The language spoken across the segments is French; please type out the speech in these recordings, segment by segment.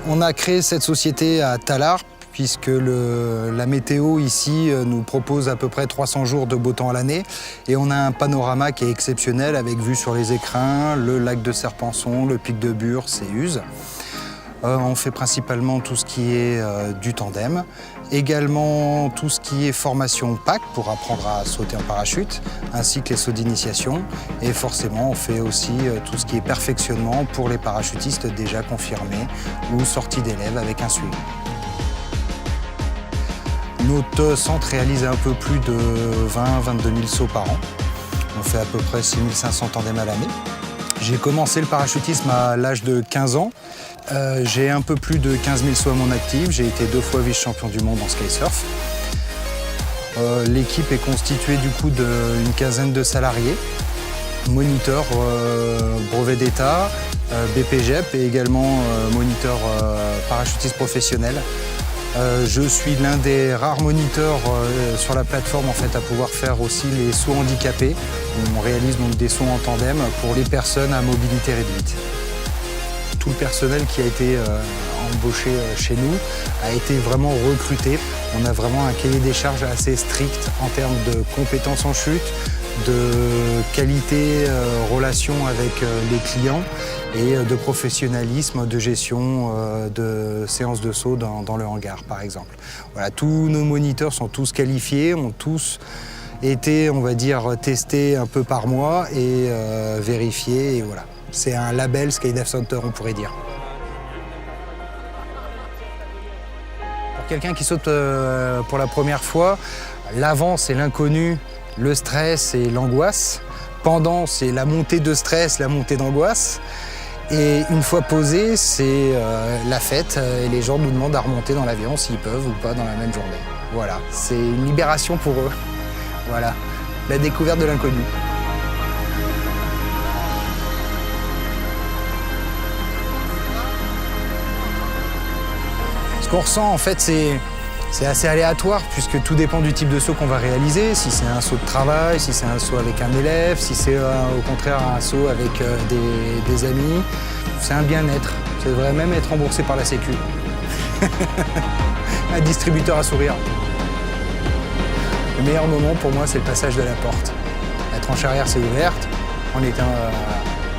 On a créé cette société à Tallard puisque la météo ici nous propose à peu près 300 jours de beau temps à l'année et on a un panorama qui est exceptionnel avec vue sur les écrins, le lac de Serpenson, le pic de Bure et Uzes. On fait principalement tout ce qui est du tandem, également tout ce qui est formation PAC pour apprendre à sauter en parachute, ainsi que les sauts d'initiation. Et forcément, on fait aussi tout ce qui est perfectionnement pour les parachutistes déjà confirmés ou sortis d'élèves avec un suivi. Notre centre réalise un peu plus de 20-22 000 sauts par an. On fait à peu près 6 500 tandems à l'année. J'ai commencé le parachutisme à l'âge de 15 ans. J'ai un peu plus de 15 000 sauts à mon actif. J'ai été 2 fois vice-champion du monde en skysurf. L'équipe est constituée du coup d'une quinzaine de salariés, moniteurs, brevet d'État, BPGEP et également moniteur parachutiste professionnel. Je suis l'un des rares moniteurs sur la plateforme en fait, à pouvoir faire aussi les sauts handicapés. On réalise donc des sauts en tandem pour les personnes à mobilité réduite. Tout le personnel qui a été embauché chez nous a été vraiment recruté. On a vraiment un cahier des charges assez strict en termes de compétences en chute, de qualité, relation avec les clients et de professionnalisme, de gestion de séances de saut dans le hangar, par exemple. Voilà, tous nos moniteurs sont tous qualifiés, ont tous été, on va dire, testés un peu par mois et vérifiés. Et voilà. C'est un label Skydive Center, on pourrait dire. Pour quelqu'un qui saute pour la première fois, l'avant, c'est l'inconnu, le stress et l'angoisse. Pendant, c'est la montée de stress, la montée d'angoisse. Et une fois posé, c'est la fête et les gens nous demandent à remonter dans l'avion s'ils peuvent ou pas dans la même journée. Voilà, c'est une libération pour eux. Voilà, la découverte de l'inconnu. Ce qu'on ressent, en fait, c'est assez aléatoire puisque tout dépend du type de saut qu'on va réaliser. Si c'est un saut de travail, si c'est un saut avec un élève, si c'est au contraire un saut avec des amis. C'est un bien-être. Ça devrait même être remboursé par la Sécu. Un distributeur à sourire. Le meilleur moment pour moi, c'est le passage de la porte. La tranche arrière s'est ouverte, on était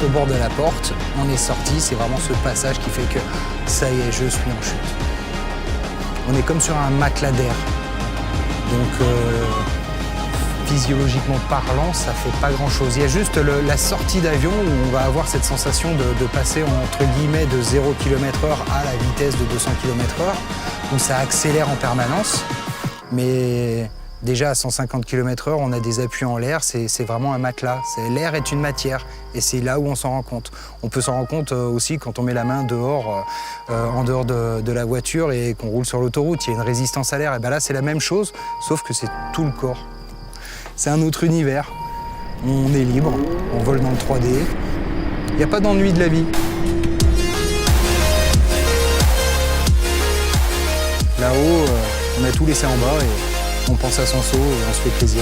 au bord de la porte, on est sorti, c'est vraiment ce passage qui fait que ça y est, je suis en chute. On est comme sur un matelas d'air. Donc, physiologiquement parlant, ça fait pas grand-chose. Il y a juste la sortie d'avion où on va avoir cette sensation de passer entre guillemets de 0 km/h à la vitesse de 200 km/h, où ça accélère en permanence. Mais déjà à 150 km/h, on a des appuis en l'air, c'est vraiment un matelas. L'air est une matière et c'est là où on s'en rend compte. On peut s'en rendre compte aussi quand on met la main dehors, en dehors de la voiture et qu'on roule sur l'autoroute. Il y a une résistance à l'air. Et bien là, c'est la même chose, sauf que c'est tout le corps. C'est un autre univers. On est libre, on vole dans le 3D. Il n'y a pas d'ennui de la vie. Là-haut, on a tout laissé en bas et on pense à son saut et on se fait plaisir.